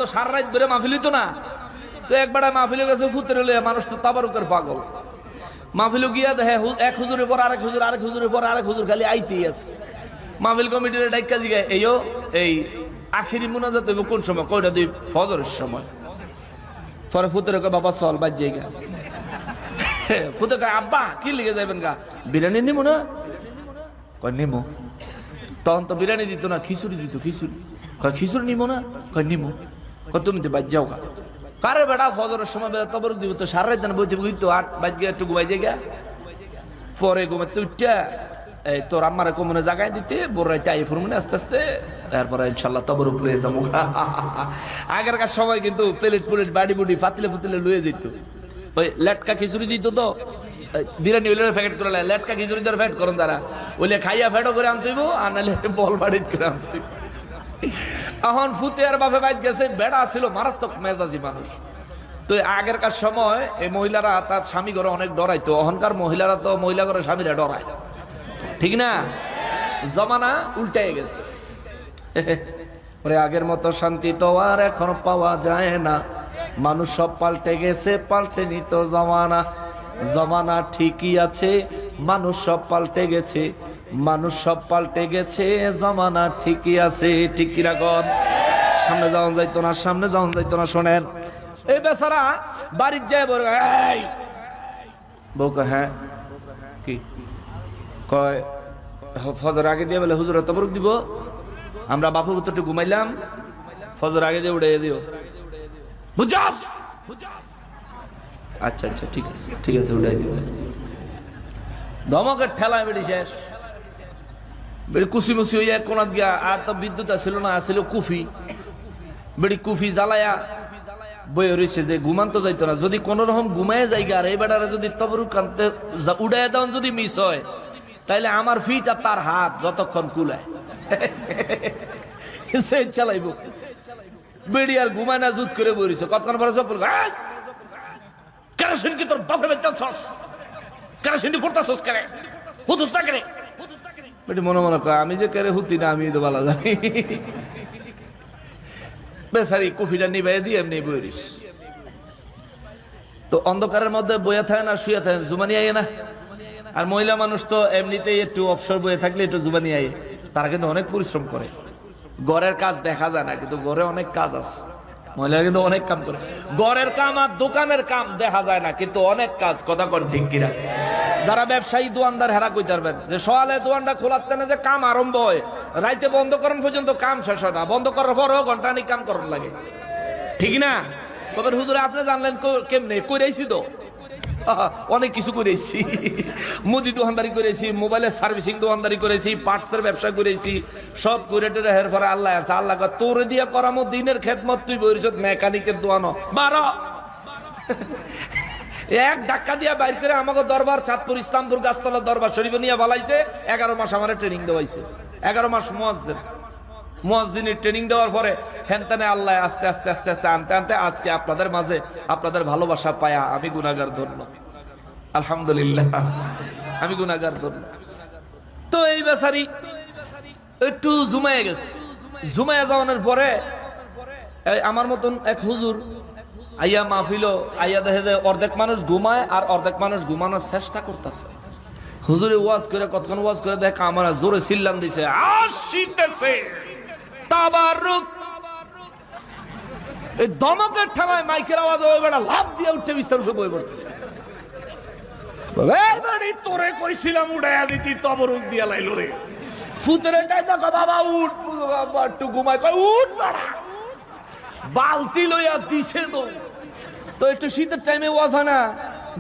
তো সারা রাত ধরে মাহফিল হইতো না। তো একবার মাহফিলে গেছে ফুতের লইয়া, মানুষ তো তাবারুকের পাগল। মাহফিল গিয়া দেখে এক হুজুরের পর আরেক হুজুর, আরেক হুজুরের পর আরেক হুজুর খালি আইতেই আছে। মাহফিল কমিটির ডাইকা জিগায়, এই আখিরি মুনাজাত হইব কোন সময়? কয়টা দুই ফজরের সময়। পরে ফুতের কয় বাবা চল বাজ জায়গা। ফুতে কয় আব্বা কি লিখে যাবেন গা? বিরিয়ানি নিমো না? কয় নিমো। তখন তো বিরিয়ানি দিত না, খিচুড়ি দিত। খিচুড়ি কয় খিচুড়ি নিমো না? কয় নিমো। কয় তুমি তো বাজ যাও গা। কারে বেড়া ফজরের সময় বেড়া তবরক দিব তো সারা রাত বইতে বইতো 8 বাজ গিয়ে একটু ঘুমাই জায়গা। পরে ঘুমাতে উঠটা এই তোর আম্মারে কোমরে জাগাই দিতে বড়রাইতে আই ফুরমনে আস্তে আস্তে, তারপরে ইনশাল্লাহ তবরক লয়ে যাবো। আগেরকার সময় কিন্তু প্লেট প্লেট বাড়ি বুড়ি ফাতলে ফুতলে লয়ে যেত। ওই লেটকা খিচুড়ি দিত তো, বিরিয়ানি হইলে প্যাকেট করে লেটকা খিচুড়ি ধরে ফ্যাট করেন তারা, ওইলে খাইয়া ফ্যাটও করে আনতেইব, আর নাহলে বল বাড়িত করে আনতেইব। এখন ফুতে আর বাপে বাইত গেছে, বেড়া ছিল মারাত্মক মেজাজি মানুষ। তো আগেরকার সময় এই মহিলারা তার স্বামী ঘরে অনেক ডরাইতো, অহংকার মহিলারা তো মহিলা ঘরে স্বামীরা ডরায়, ঠিক না? জমানা উল্টে গেছে। ওরে আগের মতো শান্তি তো আর এখন পাওয়া যায় না, মানুষ সব পাল্টে গেছে, পাল্টে নিত জমানা। জমানা ঠিকই আছে, মানুষ সব পাল্টে গেছে, মানুষ সব পাল্টে গেছে, জমানা ঠিকই আছে। ঠিক কিনা কন? সামনে যাওয়া যাইতো না, সামনে যাওয়া যাইতো না। শোনেন, এই বেচারা বাড়ির যায় বড় বউ কয় হ্যাঁ কি কয়, ফজর আগে দিয়ে বলে হুজুর তবরক দিব, আমরা বাপু তো একটু ঘুমাইলাম, ফজর আগে দিয়ে উড়ে দিও। বুঝাস? আচ্ছা আচ্ছা ঠিক আছে ঠিক আছে, উঠাই দিও। ধমকের ঠেলায় বেড়ি শেষ, বেড়ি কুচি মুচি হইয়া কোনাত গিয়া। আর তো বিদ্যুৎ আসছিল না, আসছিল কুফি। বেড়ি কুফি জ্বালায়া বয়ে রয়েছে যে ঘুমান্ত যাইতো না। যদি কোন রকম ঘুমায় জায়গা আর এই বেড়ারে যদি তবরুক আনতে উড়াই দেওয়ান যদি মিস হয়, তাইলে আমার ফিট আর তার হাত যতক্ষণ কুলায় সে চালাইব। বেড়ি আর ঘুমায় না, জুত করে বইছে। কতক্ষণ পরে চপ কেরোসিন কি তোর বাপরে বেচাছস? কেরোসিন ফুটতাছস কেরে? হুতুস না কেরে? বেটি মনে মনে কয় আমি যে কেরে হুতি না, আমি তো বালা জানি। বেচারি কফিটা নিবাই দিয়ে এমনি বইরিস। তো অন্ধকারের মধ্যে বইয়া থাকে না, শুয়ে থাকে, জুমানি আইয়ে না। আর মহিলা মানুষ তো এমনিতেই একটু অবসর বয়ে থাকলে একটু জুমানি আইয়ে। তারা কিন্তু অনেক পরিশ্রম করে। ঘরের কাজ দেখা যায় না, কিন্তু ঘরে অনেক কাজ আছে। মহিলারা কিন্তু অনেক কাম করে। ঘরের কাম আর দোকানের কাম দেখা যায় না, কিন্তু অনেক কাজ। কথা কন ঠিক কিনা? যারা ব্যবসায়ী দোয়ানদার হেরা কইতে পারবেন যে সকালে দোয়ানটা খোলাতে না যে কাম আরম্ভ হয়, রাইতে বন্ধ করেন পর্যন্ত কাম শেষ হয় না। বন্ধ করার পরও ঘন্টাখানিক কাম করার লাগে, ঠিক না? তবে হুজুরে আপনি জানলেন কেমনে? কইরাইছি তো অনেক কিছু করেছি। মুদি দোকানদারি করেছি, মোবাইলের সার্ভিসিং দোকানদারি করেছি, পার্টসের ব্যবসা করেছি, সব করে টেরে হের পরে আল্লাহ আছে। আল্লাহ তোর দিয়া করামো দিনের খেদমত, তুই বলিস মেকানিকের দোয়ানো 12। এক ধাক্কা দিয়া বাইর করে আমাকে দরবার চাঁদপুর ইসলামপুর গাছতলা দরবার শরীফে নিয়ে বালাইছে। 11 মাস আমার ট্রেনিং দেওয়াইছে। 11 মাস মুয়াজ্জিনের ট্রেনিং দেওয়ার পরে হেনতেনে আল্লাহ আস্তে আস্তে আস্তে আস্তে আনতে আনতে আজকে আপনাদের মাঝে আপনাদের ভালোবাসা পায়া আমি গুনাহগার ধন্য। আলহামদুলিল্লাহ, আমি গুনাহগার ধন্য। তো এই বেচারি একটু জুমায়ে গেছে। জুমায়ে যাওয়ানোর পরে আমার মতন এক হুজুর আইয়া মাহফিল, আইয়া দেখে যে অর্ধেক মানুষ ঘুমায় আর অর্ধেক মানুষ ঘুমানোর চেষ্টা করতেছে। হুজুরে ওয়াজ করে কতক্ষণ ওয়াজ করে দেখে আমার জোরে চিল্লান দিছে, আসিতেছে তাবারুক। এই ধমকের ঠেলায় মাইকের আওয়াজ ওই বেটা লাফ দিয়ে উঠে বিস্তার উপরে বই পড়ছে। তোরে কইছিলাম উড়াইয়া দিতি, তবরুক দিয়া লাইলো রে। ফুতেরে টাই দেখো বাবা উঠ, বাবা একটু ঘুমাই, কয় উঠ বাড়া। বালতি লইয়া দিছে তো একটু শীতের টাইমে ওয়াজ হয় না,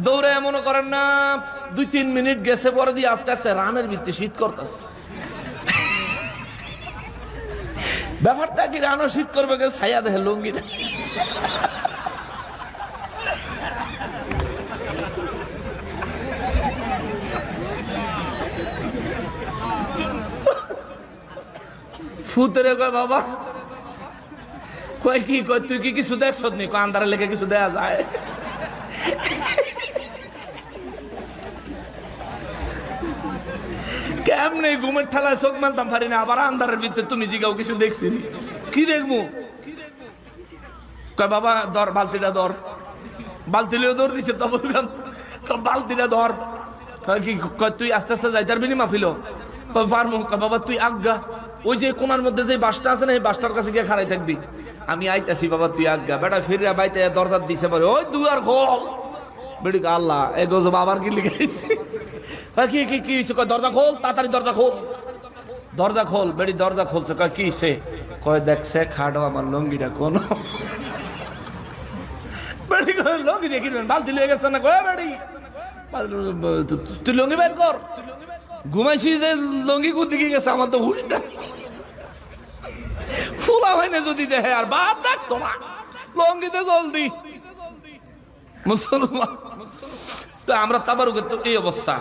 দৌড়ে মনে করেন না 2-3 মিনিট গেছে পরে দিয়ে আস্তে আস্তে রানের ভিত্তি শীত করতেছে। ব্যাপারটা কি রানও শীত করবে, ছায়া দেখে লুঙ্গি না। ফুতেরে কয় বাবা, কয় কি কয় তুই কি কিছু দেখছ নি? কয় আন্ধারে লেগে কিছু দেয়া যায়? কেমনে ঘুমের ঠেলায় চোখ মেলতাম পারি না, আবার আন্ধারের ভিতরে তুমি জিগাও কিছু দেখছি। কি দেখবো? কয় বাবা ধর বালতিটা ধর, বালতি লিয়ে ধর দিছে তবর বালতিটা ধর। কয় কি কয় তুই আস্তে আস্তে যাই তারবি মাহফিল? কয় পারমু। কয় বাবা তুই আজ্ঞা, ওই যে কোনার মধ্যে যে বাসটা আছে না এই বাসটার কাছে গিয়ে খাড়াই থাকবি, আমি আইতাছি বাবা তুই আজ্ঞা। বেটা ফিরিয়া বাইতে দরজা দিছে পরে ওই দুয়ার খোল। বেটি আল্লাহ এ গজব আবার কি লিখাইছে? কি কি কি হয়েছে? কয় দরজা খোল, তাড়াতাড়ি দরজা খোল, দরজা খোল। বেটি দরজা খুলছে। কয় কি সে? কয় দেখছে খাটো আমার লঙ্গিটা কোন। বেটি কয় লঙ্গি দিয়ে কিনবেন, বালতি লিয়ে গেছে না? কয় বেটি তুই লঙ্গি বের কর। ঘুমাইছি যে লঙ্গি কোন দিকে গেছে আমার তো হুশটা ফুলা হয় না যদি দেখে আর বাপ ডাকতো না লঙ্গিতে জলদি মুসলমান। তো আমরা তাবারুকের তো এই অবস্থা।